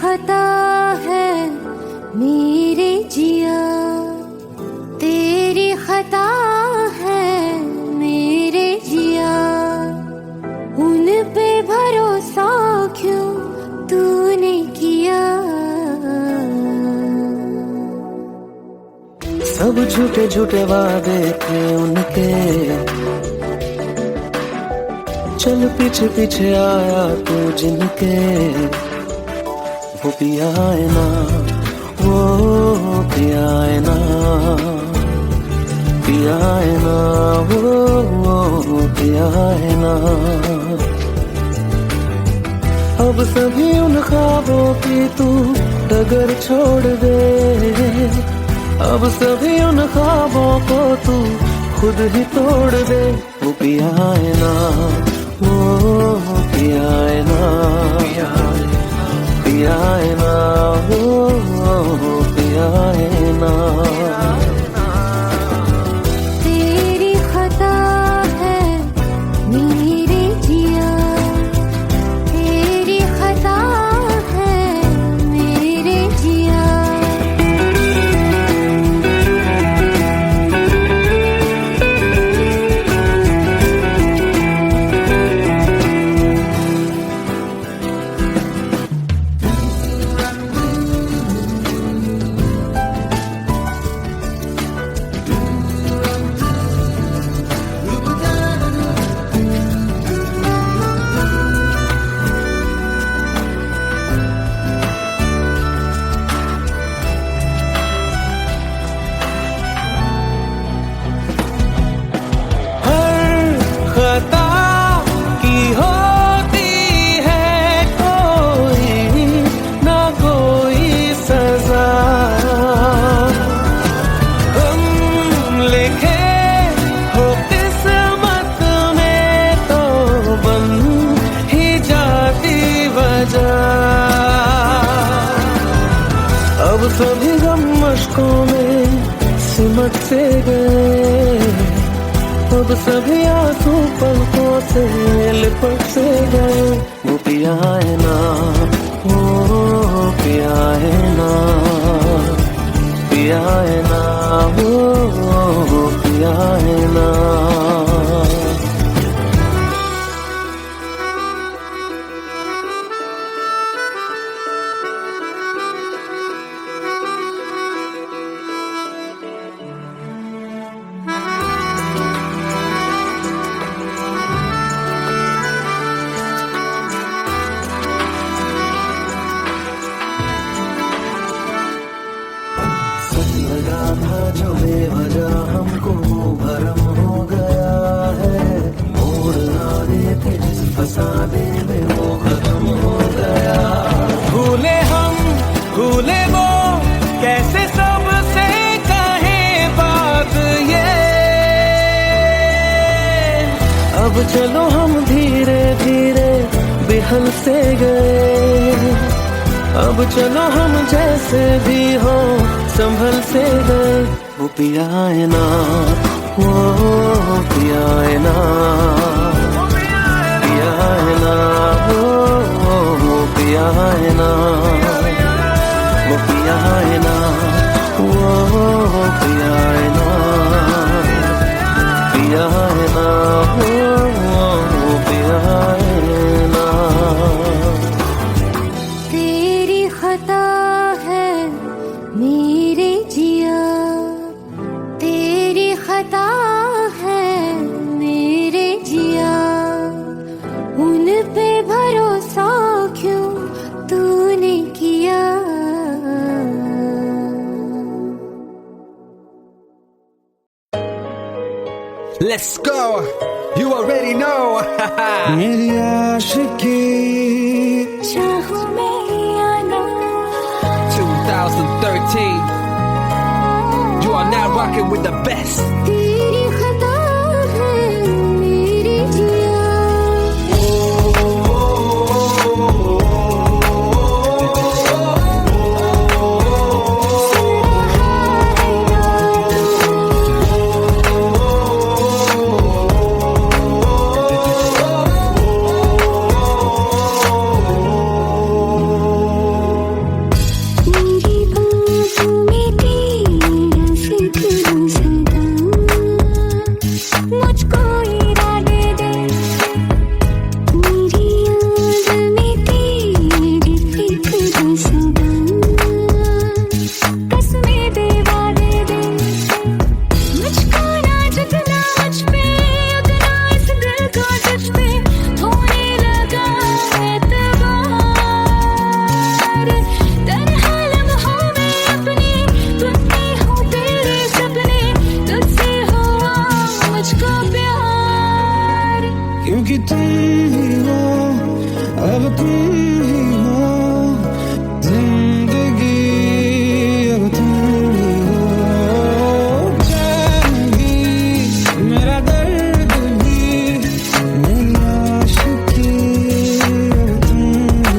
खता है मेरे जिया, तेरी खता है मेरे जिया, उन पे भरोसा क्यों तूने किया। सब झूठे झूठे वादे थे उनके, चल पीछे पीछे आया तू जिनके, वो पिया है ना, वो पिया है ना, पिया है ना, वो पिया है ना। अब सभी उन ख्वाबों की तू डगर छोड़ दे, अब सभी उन ख्वाबों को तू खुद ही तोड़ दे। वो पिया है ना, वो पिया है ना, पिया है ना, वो पिया है ना। तेरी खता है मेरे जिया, तेरी खता है मेरे जिया। अब सभी गम मशकों में सिमट से गए, अब सभी आंसू पलकों से लिपट से गए। वो पिया है ना, वो पिया है ना, पिया है ना, वो पिया है ना। लगा था जो बेवजह हमको वो भरम हो गया है, मोड़ आने थे जिस फसाने में वो खत्म हो गया। भूले हम भूले वो कैसे सबसे कहें बात ये, अब चलो हम धीरे धीरे बिहल से गए, अब चलो हम जैसे भी हो संभल से गए। वो पिया है ना, वो पिया है ना, पिया है ना, वो पिया है ना, वो पिया है ना, वो पिया है ना, पिया है ना, वो पिया है ना। तेरी खता है मेरे जिया, तेरी खता है मेरे जिया, उन पे भरोसा क्यों तूने किया। Let's go, you already know. मेरी आशिकी चाहूं मैं या ना, 2013. You are now rocking with the best. तेरी खता है मेरे जिया। तुम ही हो जिंदगी, अब तुम ही हो चैन भी, मेरा दर्द भी, मेरी आशिकी, अब तुम ही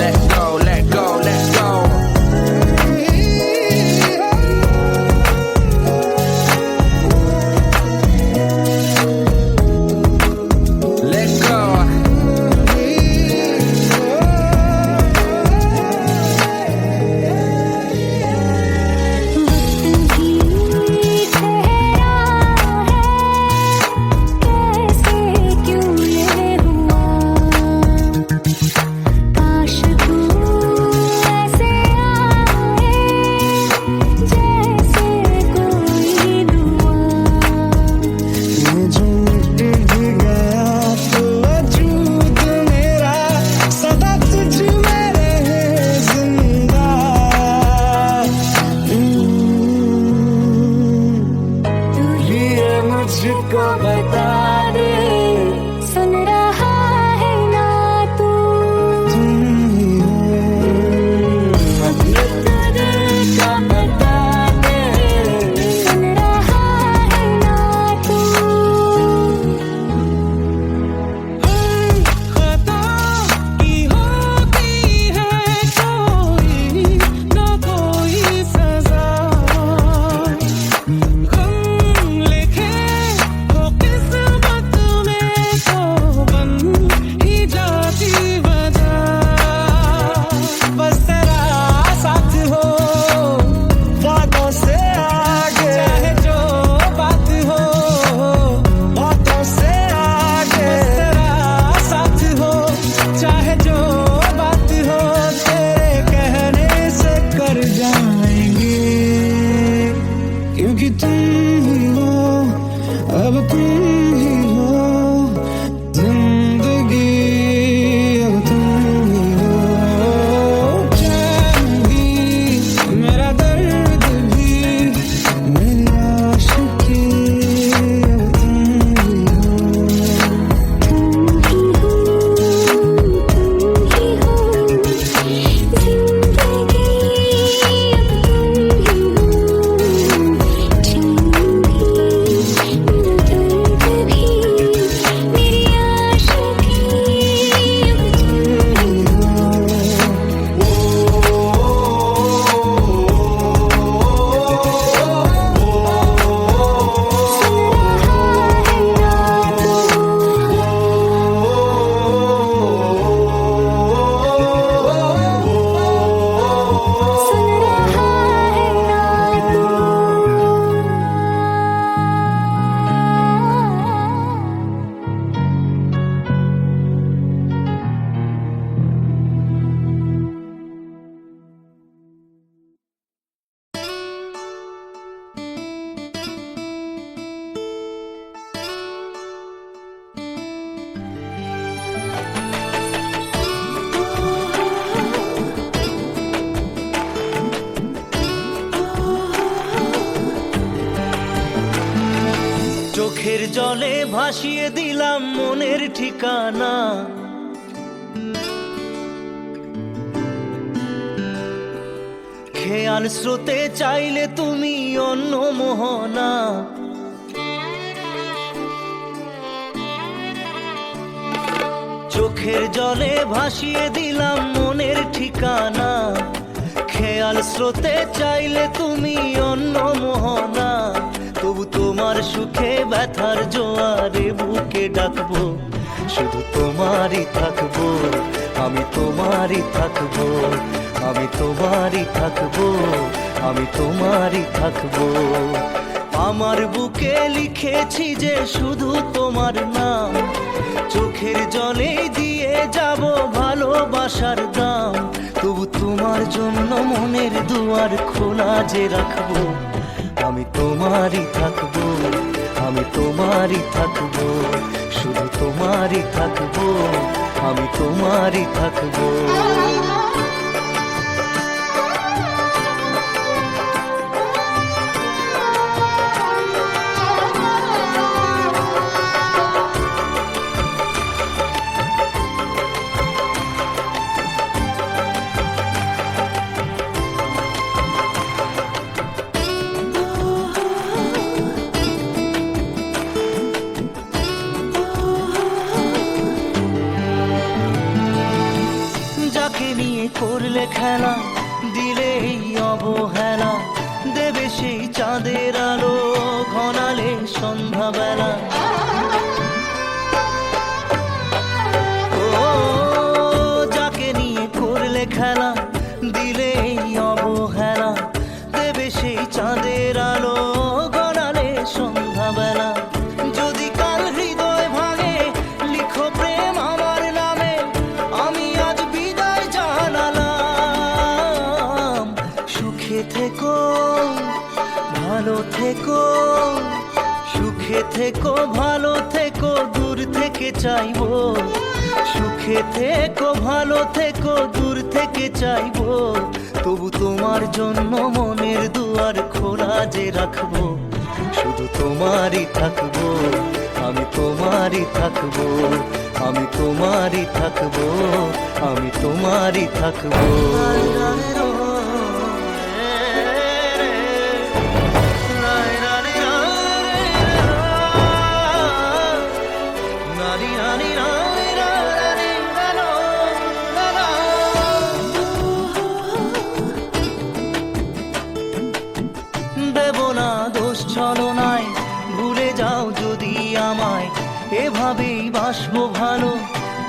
Let go, let go, let go. Let go. मुझको बता दे, सुन रहा है ना तू, तुम ही हो दिल का बता दे, सुन रहा है ना तू। खता की होती है कोई ना कोई सजा, गम लिखे हो किस्मत में तो बन ही जाती वजह, बस तेरा साथ हो बातों से आगे, चाहे जो बात हो बातों से आगे, बस तेरा साथ हो चाहे जो बात हो, तेरे कहने से कर जाएंगे, क्योंकि तुम ही हो, अब तुम ही हो जिंदगी, अब तुम ही हो चैन भी, मेरा दर्द भी, मेरी आशिकी, अब तुम ही हो চোখের জলে ভাসিয়ে দিলাম মনের ঠিকানা, খেয়াল স্রোতে চাইলে তুমি অন্য মোহনা, চোখের জলে ভাসিয়ে দিলাম মনের ঠিকানা, খেয়াল স্রোতে চাইলে তুমি অন্য মোহনা, তবু তোমার সুখে ব্যথার জোয়ারে বুকে ডাকবো, শুধু তোমারই থাকবো, আমি তোমারই থাকবো, আমি তোমারই থাকবো, আমি তোমারই থাকবো। আমার বুকে লিখেছি যে শুধু তোমার নাম, চোখের জলে দিয়ে যাব ভালোবাসার দাম, তবু তোমার জন্য মনের দুয়ার খোলা যে রাখবো, আমি তোমারই থাকবো, আমি তোমারই থাকবো, শুধু তোমারই থাকবো, আমি তোমারই থাকবো। যাকে নিয়ে করলে খেলা, দিলে এই অবহেলা, দেবে সেই চাঁদের আলো ঘনালে সন্ধ্যাবেলা। ও যাকে নিয়ে করলে খেলা, দিলে এই অবহেলা, দেবে সেই চাঁদের আলো ঘনালে সন্ধ্যাবেলা। যদি কাল হৃদয় ভাঙে, লিখো প্রেম আমার নামে, আমি আজ বিদায় জানালাম। সুখে থেকো, ভালো থেকো, সুখে থেকো, ভালো থেকো, দূর থেকে চাইবো। সুখে থেকো, ভালো থেকো, দূর থেকে চাইবো। তবু তোমার জন্য মনের দুয়ার খোলা যে রাখবো, শুধু তোমারই থাকবো, আমি তোমারই থাকবো, আমি তোমারই থাকবো, আমি তোমারই থাকবো। দেব না দোষ ছলনায়, ভুলে যাও যদি আমায়, এভাবেই বাসবো ভালো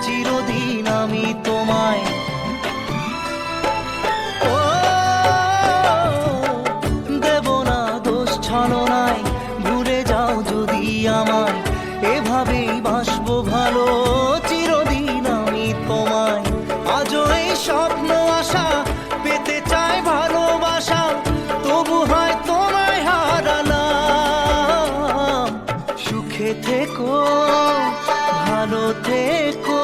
চিরদিন আমি তোমায়। ও দেব না দোষ ছলনায়, ভুলে যাও যদি আমায়, এভাবেই বাসবো ভালো চিরদিন আমি তোমায়। আজও এই স্বপ্ন আশা পেতে চাই ভালোবাসা, তবু হয় তোমায় হারালাম। সুখে থেকো, ভালো থেকো,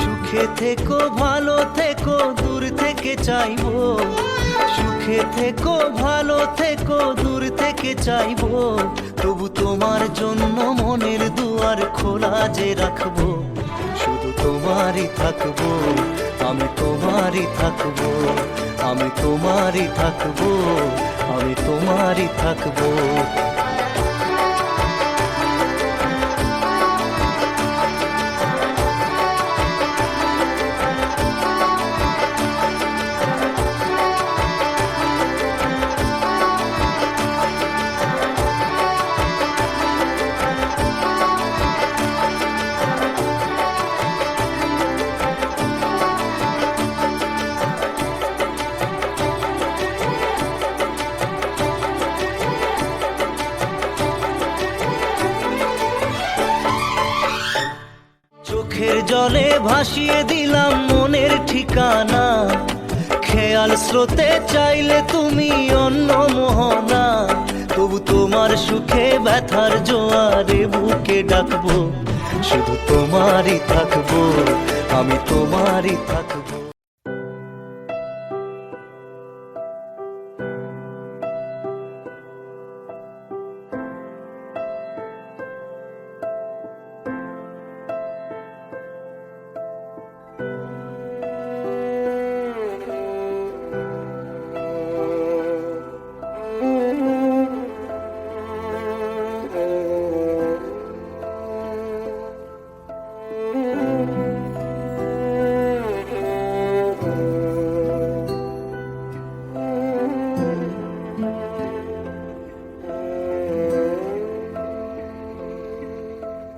সুখে থেকো, ভালো থেকো, দূর থেকে চাইবো। সুখে থেকো, ভালো থেকো, দূর থেকে চাইবো। তবু তোমার জন্য মনের দুয়ার খোলা যে রাখবো, শুধু তোমারই থাকবো, আমি তোমারই থাকবো, আমি তোমারই থাকবো, আমি তোমারই থাকবো। চোখের জলে ভাসিয়ে দিলাম মনের ঠিকানা, খেয়াল স্রোতে চাইলে তুমি অন্য মোহনা। তবু তোমার সুখে ব্যথার জোয়ারে বুকে ডাকবো, শুধু তোমারই থাকবো, আমি তোমারই থাকবো।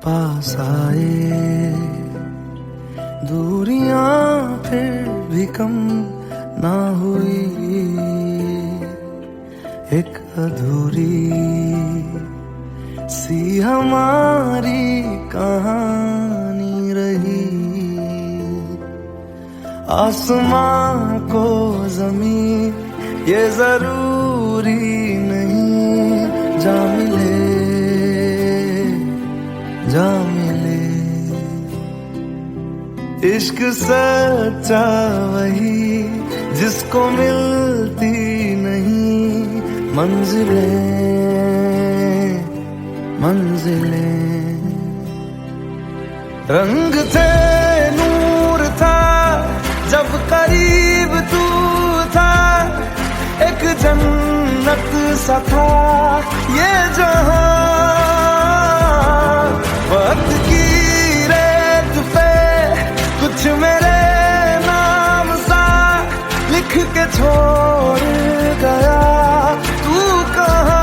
पास आए दूरियां फिर भी कम ना हुई, एक अधूरी सी हमारी कहानी रही। आसमां को जमीन ये जरूरी नहीं जा मिले, इश्क सच्चा वही जिसको मिलती नहीं मंजिलें मंजिलें। रंग थे नूर था जब करीब तू था, एक जन्नत सा था ये जहां। वक्त की रेत पे कुछ मेरे नाम सा लिख के छोड़ गया तू कहाँ।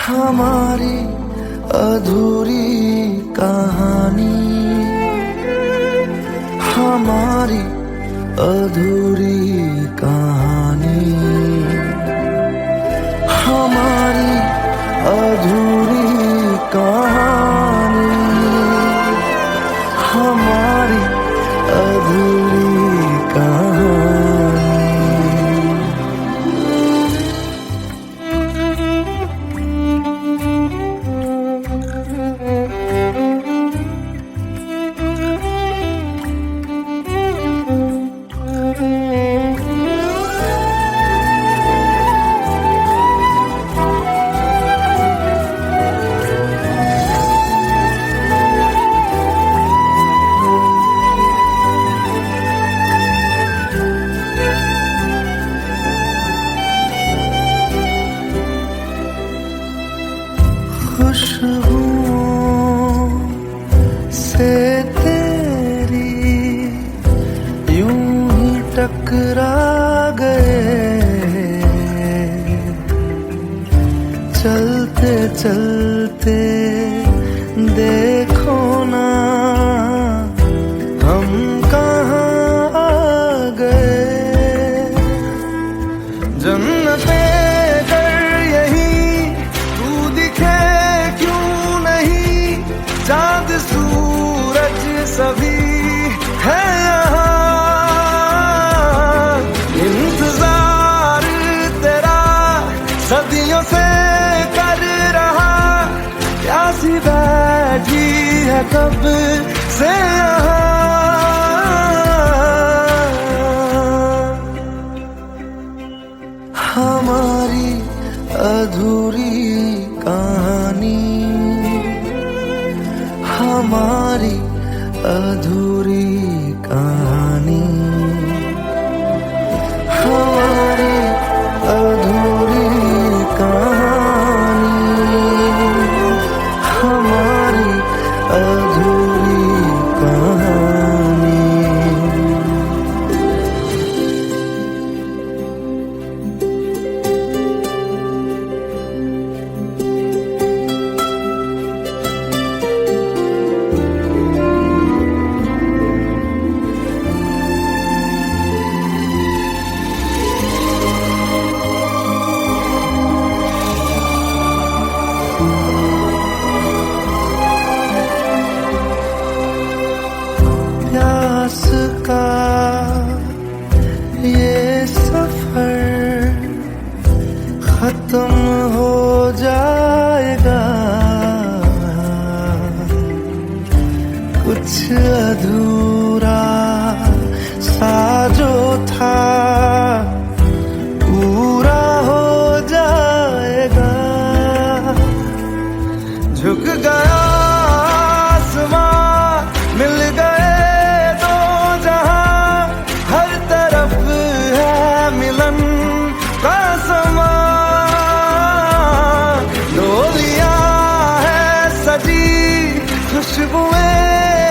हमारी अधूरी कहानी, हमारी अधूरी कहानी, हमारी अधूरी कहानी, हमारी अधूरी कहानी। खुशबुओं से तेरी यूं ही टकरा गए, चलते चलते देखो ना हम कहाँ आ गए। जन्नते चाँद सूरज सभी है यहाँ, इंतजार तेरा सदियों से कर रहा, प्यासी बैठी है कब से यहाँ। हमारी अधूरी कहानी, हमारी अधूरी कहानी, हमारी अधूरी कहानी, हमारी अधूरी कहानी। प्यास का ये सफर खत्म हो जाएगा, कुछ अधूरा सा जो था पूरा हो जाएगा। झुक गया आसमां, मिल गए दो जहां, हर तरफ है मिलन का समा। डोलियां है सजी खुशबुएं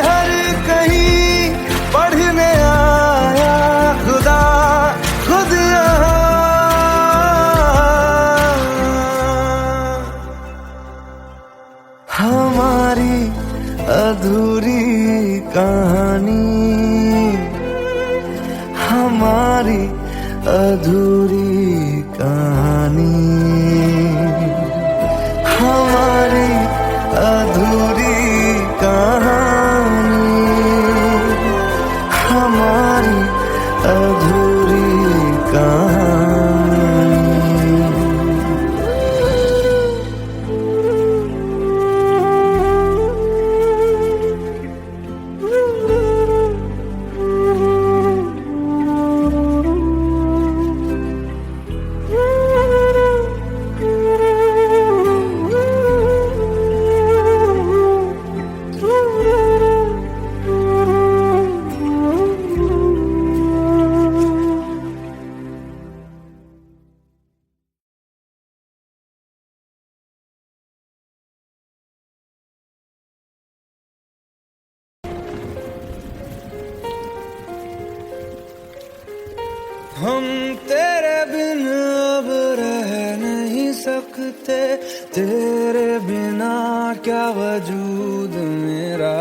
हर कहीं, पढ़ने आया खुदा खुद यहाँ। हमारी अधूरी कहानी, हमारी अधूरी कहानी। हम तेरे बिन अब रह नहीं सकते, तेरे बिना क्या वजूद मेरा।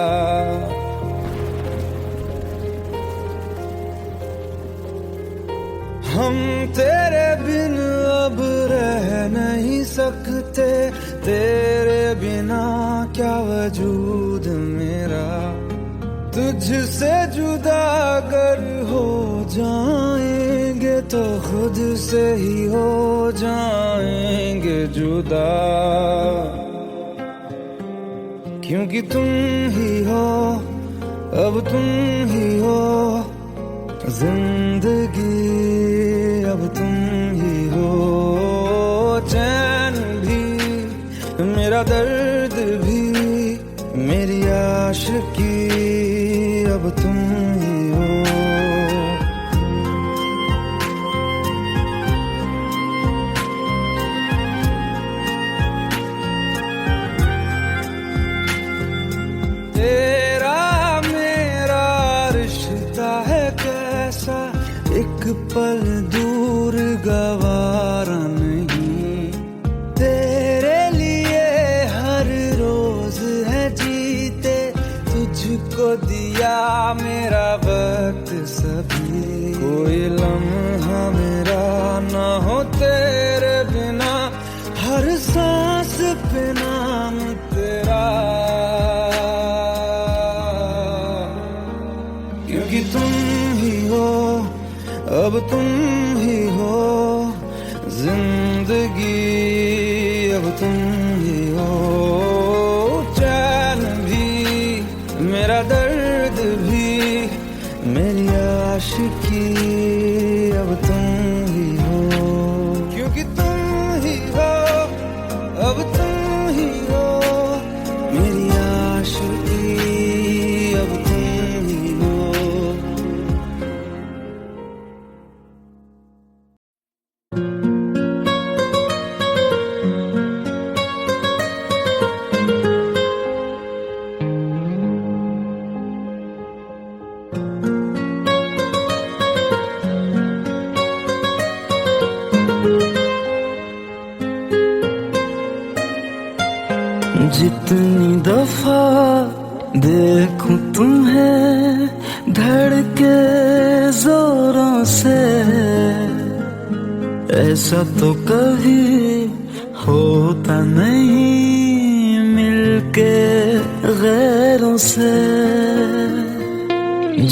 हम तेरे बिन अब रह नहीं सकते, तेरे बिना क्या वजूद मेरा। तुझसे जुदा अगर हो जाएंगे तो खुद से ही हो जाएंगे जुदा, क्योंकि तुम ही हो, अब तुम ही हो जिंदगी, अब तुम ही हो। चैन भी मेरा दर्द भी मेरी आशिकी, अब तुम ही हो। तेरा मेरा रिश्ता है कैसा, एक पल दूर गवारा नहीं। तेरे लिए हर रोज है जीते, तुझको दिया मेरा वक्त सभी। कोई लम्हा मेरा ना हो तेरे बिना, हर सांस पे नाम तेरा, क्योंकि तुम ही हो, अब तुम ही हो जिंदगी, अब तुम ही हो। चैन भी मेरा दर्द भी मेरी आशिकी, अब तुम ही हो, क्योंकि तुम ही हो, अब तुम ही हो मेरी आशिकी, अब तुम ही हो। जितनी दफा देखूं तुम्हें धड़के जोरों से, ऐसा तो कभी होता नहीं मिलके गैरों से।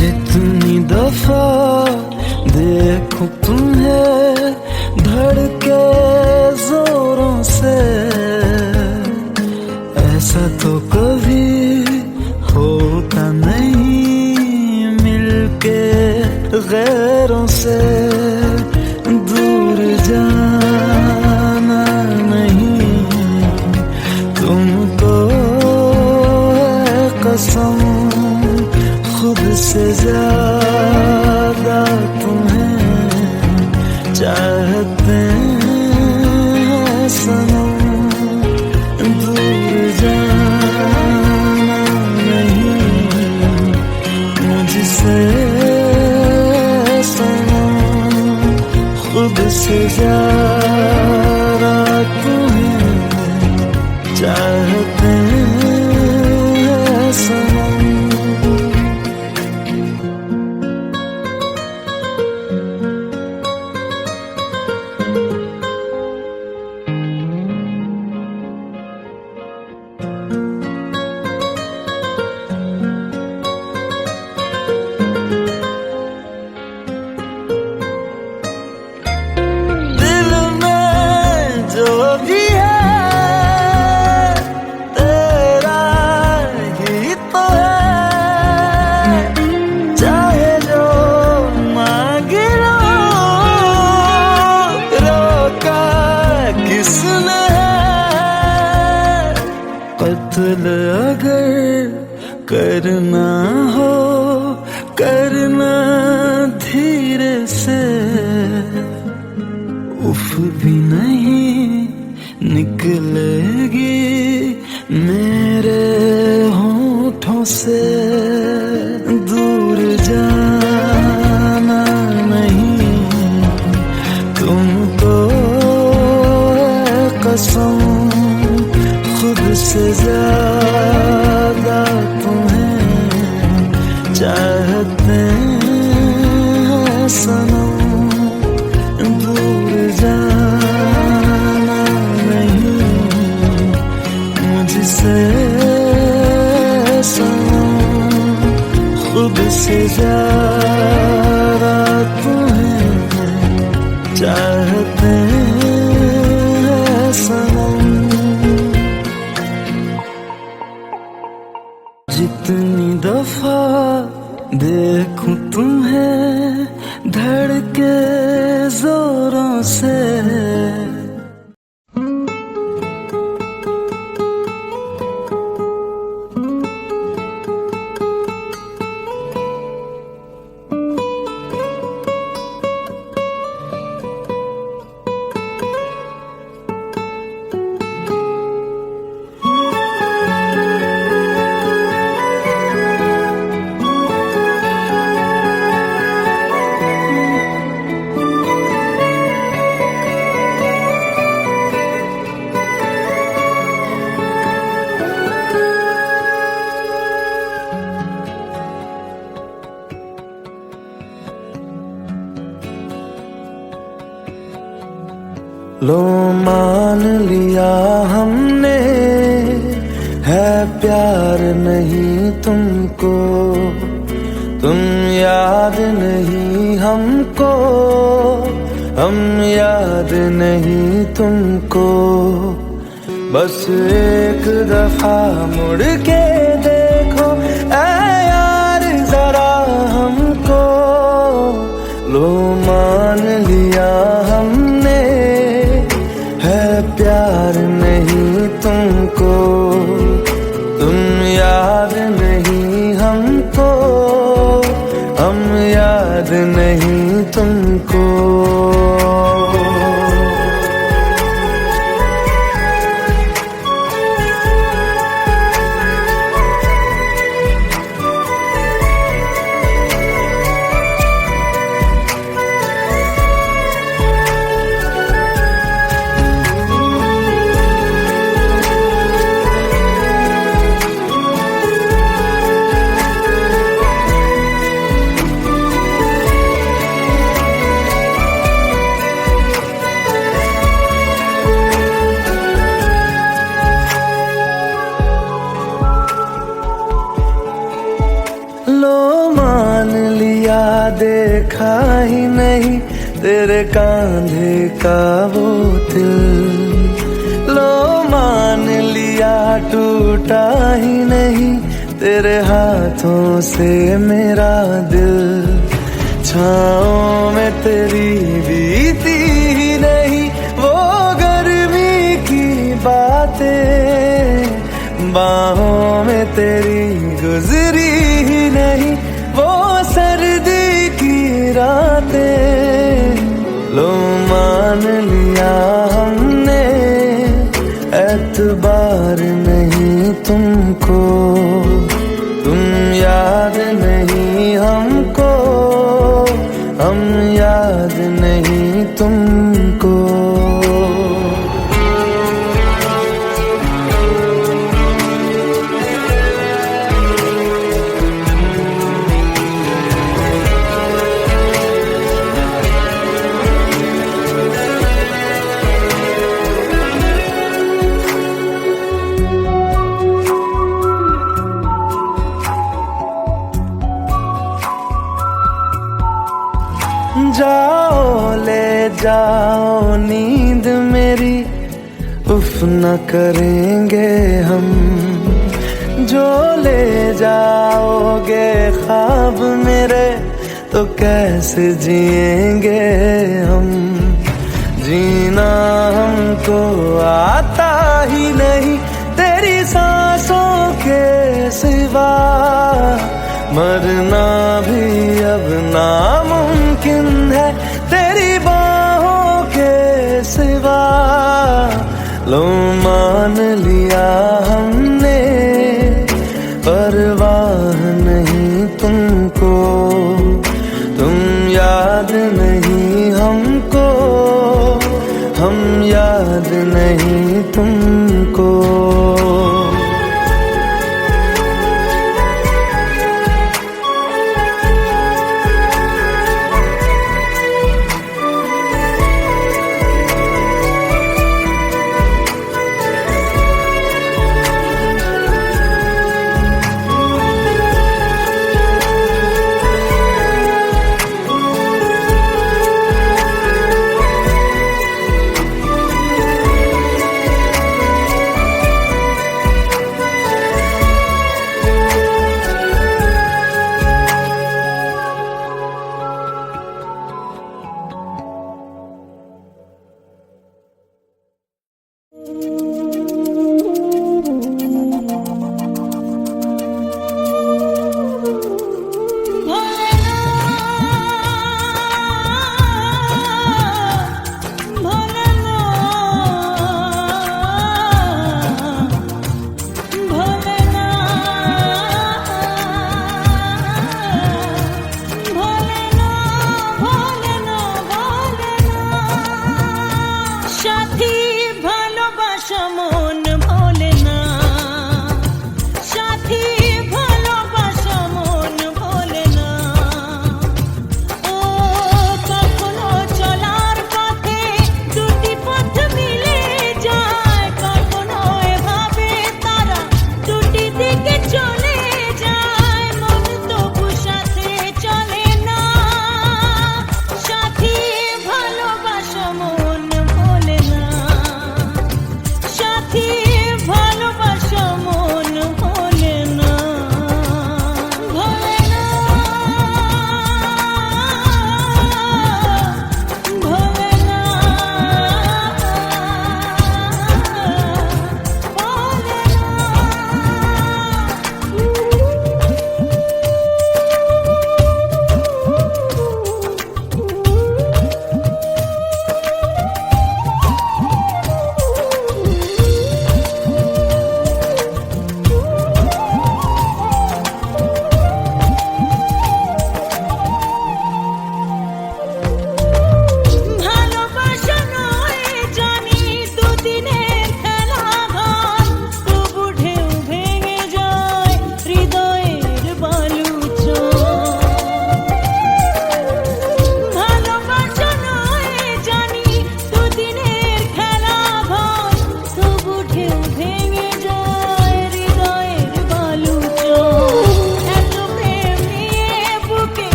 जितनी दफा देखूं तुम्हें धड़के जोरों से, ऐसा तो कभी होता नहीं मिलके गैरों से। दूर जाना नहीं तुमको है कसम, खुद से ज्यादा तुम्हें चाहते हैं सनम। दूर जाना नहीं मुझसे सनम, खुद से ज्यादा तुम्हें चाहते हैं सनम। कत्ल अगर करना हो करना धीरे से, उफ भी नहीं निकलेगी मेरे होठों से। दूर जाना नहीं कसम खुद से ज्यादा तुम्हें चाहते हैं सनम, दूर जाना नहीं मुझसे सनम, खुद से ज्यादा तुम्हें चाहते हैं सनम। जितनी दफा देखूं तुम्हें धड़के जोरों से, लो मान लिया हमने है प्यार नहीं तुमको, तुम याद नहीं हमको, हम याद नहीं तुमको। बस एक दफा मुड़ के देखो ऐ यार जरा हमको, लो मान लिया हमने है प्यार नहीं तुमको, तुम याद नहीं हमको, हम याद नहीं तुमको। देखा ही नहीं तेरे कांधे का वो दिल, लो मान लिया टूटा ही नहीं तेरे हाथों से मेरा दिल। छाँव में तेरी बीती ही नहीं वो गर्मी की बातें, बाहों में तेरी गुजरी ही नहीं वो सर्दी की रातें। लो मान लिया हमने एतबार नहीं तुमको, तुम याद नहीं हमको, हम याद नहीं तुमको। जाओ ले जाओ नींद मेरी, उफ न करेंगे हम, जो ले जाओगे ख्वाब मेरे तो कैसे जिएंगे हम। जीना हमको आता ही नहीं तेरी सांसों के सिवा, मरना भी अब नामुमकिन है तेरी बाहों के सिवा। लो मान लिया हमने परवाह नहीं तुमको, तुम याद नहीं हमको, हम याद नहीं तुमको।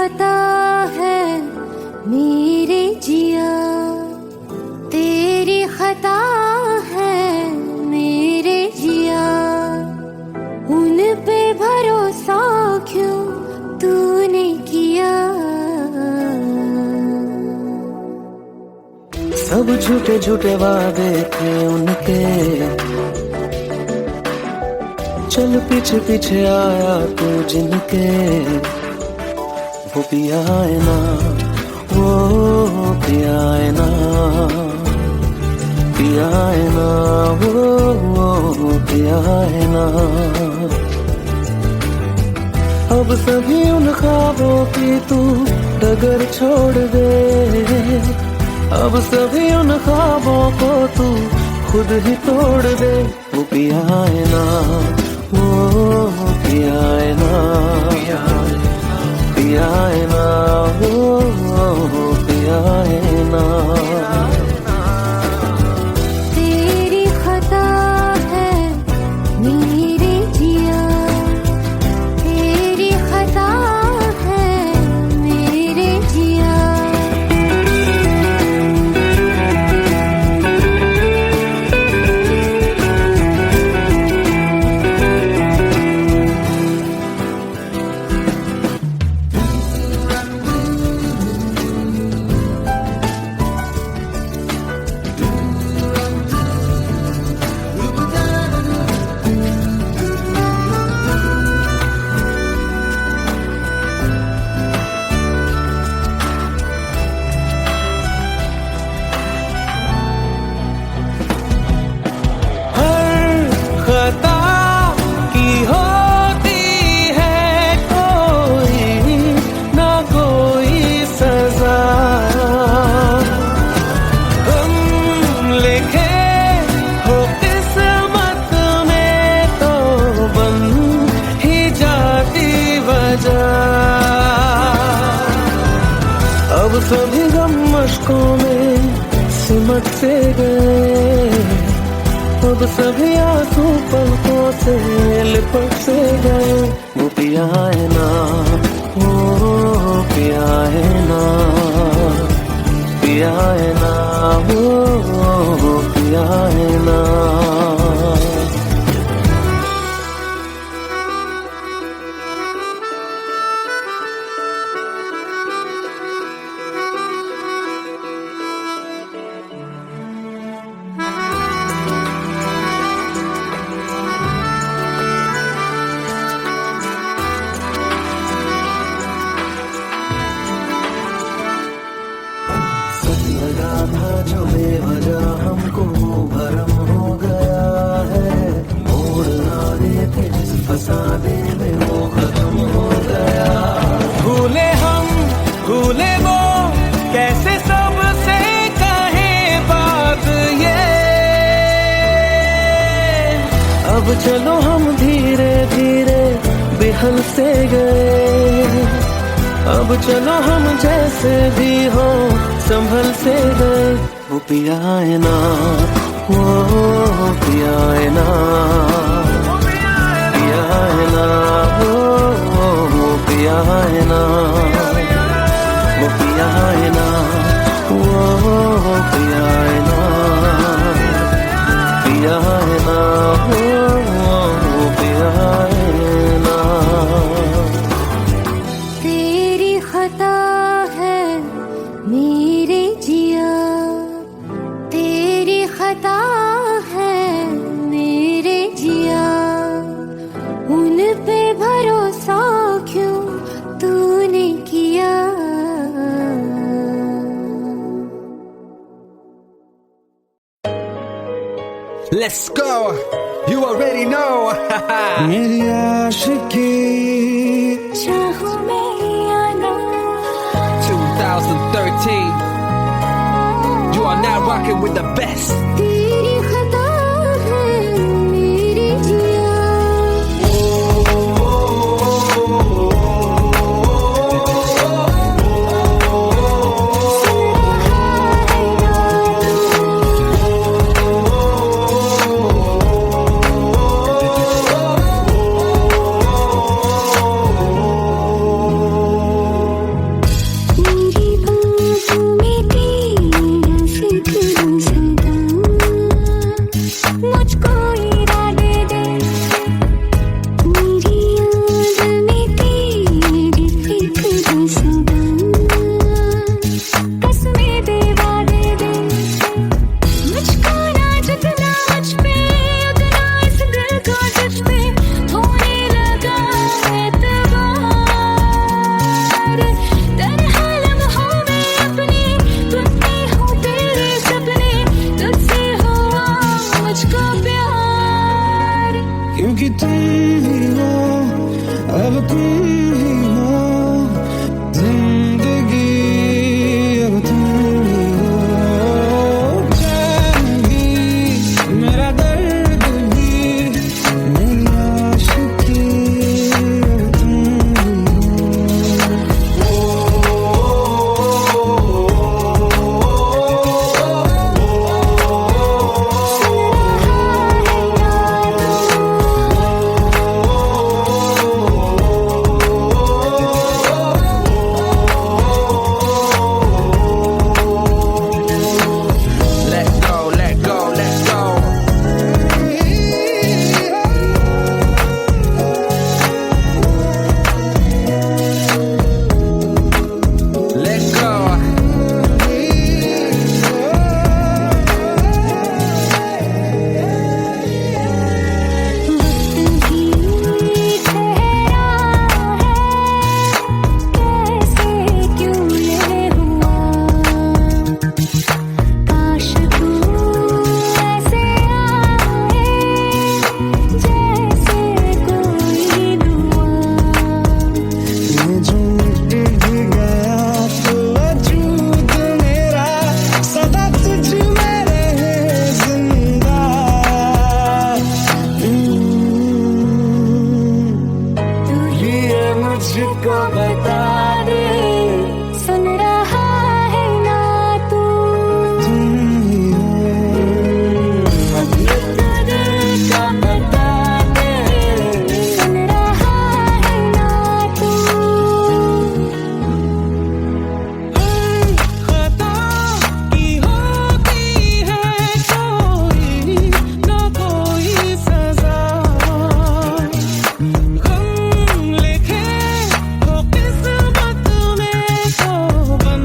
खता है मेरे जिया, तेरी खता है मेरे जिया, उन पे भरोसा क्यों तूने किया। सब झूठे झूठे वादे थे उनके, चल पीछे पीछे आया तू जिनके, वो पिया है ना, वो पिया है ना, पिया है ना, वो पिया है ना। अब सभी उन ख्वाबों की तू डगर छोड़ दे, अब सभी उन ख्वाबों को तू खुद ही तोड़ दे। वो पिया है ना, वो पिया है ना, पिया है ना, वो पिया है ना। तेरी खता है मेरे जिया, तेरी खता है मेरे जिया। खता की होती है कोई ना कोई सजा, हम लिखे हो किस्मत में तो बन ही जाती वजह। अब सभी गम मशकों में सिमट से गए, अब सभी आंसू पलकों से लिपट से गए। वो पिया है ना, वो पिया है ना, पिया है ना, वो पिया है ना। लगा था जो बेवजह हमको वो भरम हो गया है, मोड़ आने थे जिस फसाने में वो खत्म हो गया। भूले हम भूले वो कैसे सबसे कहे बात ये, अब चलो हम धीरे धीरे बेहल से गए, अब चलो हम जैसे भी हो संभल से गए। वो पिया है ना, वो पिया है ना, पिया है ना, वो पिया है ना, वो पिया है ना, वो पिया है ना, पिया है ना, वो पिया है ना। तेरी खता है मेरे जिया, तेरी खता है मेरे जिया, उन पे भरोसा क्यों तूने किया। Let's go. You already know. मेरी आशिकी चाहूं मैं या ना, 2013. You are now rocking with the best. तेरी खता है मेरे जिया। मुझको बता दे, सुन रहा है ना तू, तुम ही हो। अभी तो दिल का बता दे, सुन रहा है ना तू। खता की होती है कोई ना कोई सजा, गम लिखे तो किस्मत में तो बन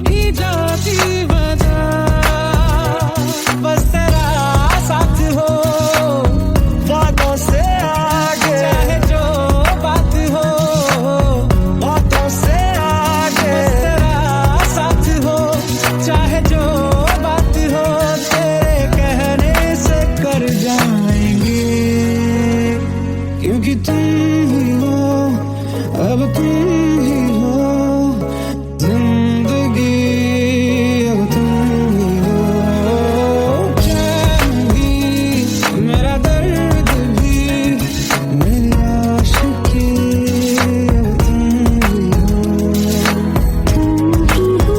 ही जाती वजह। बस तेरा साथ हो बातों से आगे, चाहे जो बात हो बातों से आगे। बस तेरा साथ हो चाहे जो बात हो, तेरे कहने से कर जाएंगे, क्योंकि तुम ही हो, अब तुम ही हो जिंदगी, अब तुम ही हो। चैन भी मेरा दर्द भी मेरी आशिकी, अब तुम ही हो।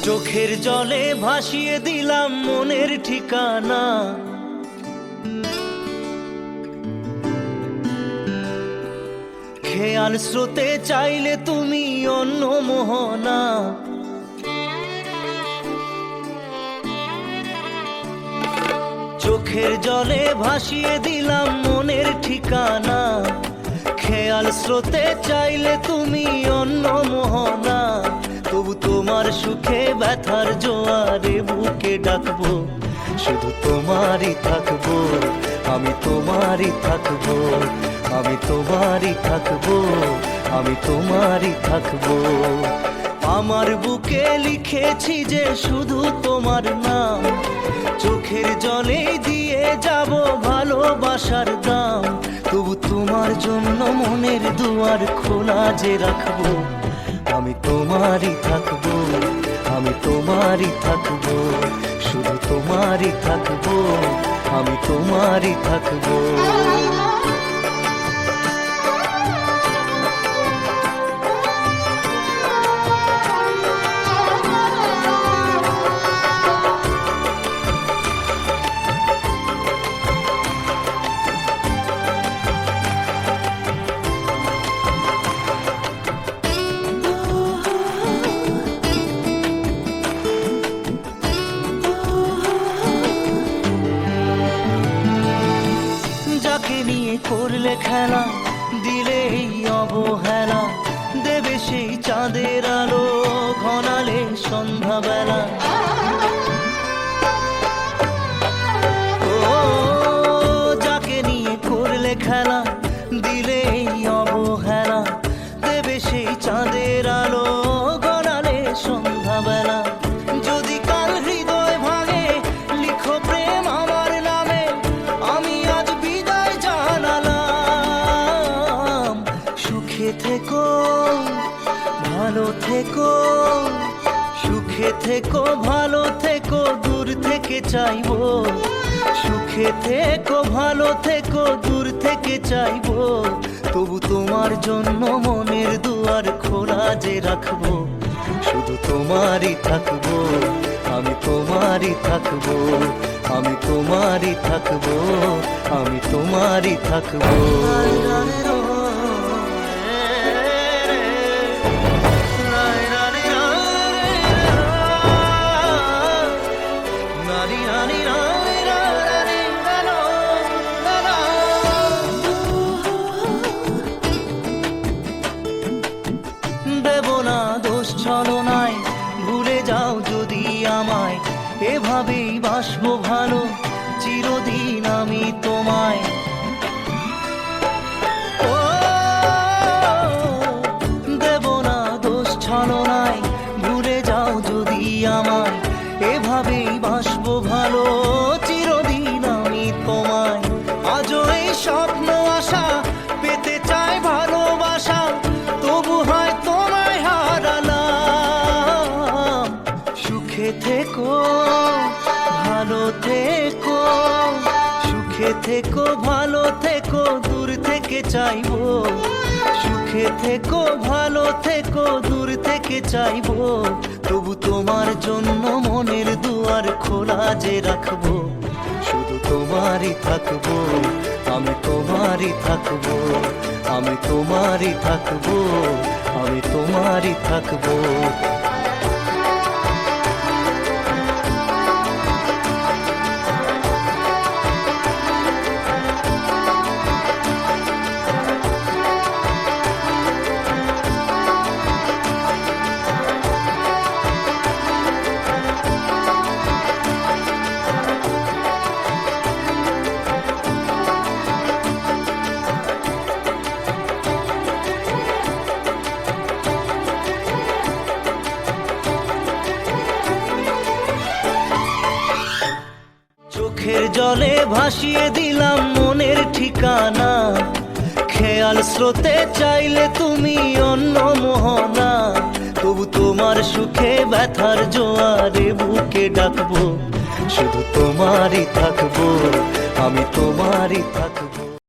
চোখের জলে ভাসিয়ে দিলাম মনের ঠিকানা, খেয়াল স্রোতে চাইলে তুমি অন্য মোহনা। চোখের জলে ভাসিয়ে দিলাম মনের ঠিকানা, খেয়াল স্রোতে চাইলে তুমি অন্য মোহনা। তবু তোমার সুখে ব্যথার জোয়ারে বুকে ডাকবো, শুধু তোমারই থাকবো, আমি তোমারই থাকবো, আমি তোমারই থাকবো, আমি তোমারই থাকবো। আমার বুকে লিখেছি যে শুধু তোমার নাম, চোখের জলে দিয়ে যাব ভালোবাসার দাম। তবু তোমার জন্য মনের দুয়ার খোলা যে রাখবো, আমি তোমারই থাকবো, আমি তোমারই থাকবো, শুধু তোমারই থাকবো, আমি তোমারই থাকবো। করলে খেলা দিলে এই অবহেলা, দেবে সেই চাঁদের আলো ঘনালে সন্ধ্যাবেলা। ও যাকে নিয়ে করলে খেলা দিলে এই অবহেলা, দেবে সেই চাঁদের আলো ঘনালে সন্ধ্যাবেলা। যদি কাল হৃদয় ভাঙে লিখো প্রেম আমার নামে, আমি আজ বিদায় জানালাম। সুখে থেকো ভালো থেকো, সুখে থেকো ভালো থেকো, দূর থেকে চাইবো। সুখে থেকো ভালো থেকো, দূর থেকে চাইবো। তবু তোমার জন্য মনের দুয়ার খোলা যে রাখবো, শুধু শুধু তোমারই থাকবো, আমি তোমারই থাকবো, আমি তোমারই থাকবো, আমি তোমারই থাকবো। দেব না দোষ ছলনায়, ভুলে যাও যদি আমায়, এভাবেই বাসবো ভালো চিরদিন আমি তোমায়। ও দেব না দোষ ছলনায়, ভুলে যাও যদি আমায়, এভাবেই বাসবো ভালো চিরদিন আমি তোমায়। আজও এই স্বপ্ন আশা পেতে চাই ভালোবাসা, তবু হয় তোমায় হারালাম। সুখে থেকো ভালো থেকো, সুখে থেকো ভালো থেকো, দূর থেকে চাইবো। সুখে থেকো ভালো থেকো, দূর থেকে চাইবো, তবু তোমার জন্য মনের দুয়ার খোলা যে রাখবো। শুধু তোমারই থাকবো, আমি তোমারই থাকবো, আমি তোমারই থাকবো, আমি তোমারই থাকবো। চোখের জলে ভাসিয়ে দিলাম মনের ঠিকানা, খেয়াল স্রোতে চাইলে তুমি অন্য মোহনা। তবু তোমার সুখে ব্যথার জোয়ারে বুকে ডাকবো, শুধু তোমারই থাকবো, আমি তোমারই থাকবো।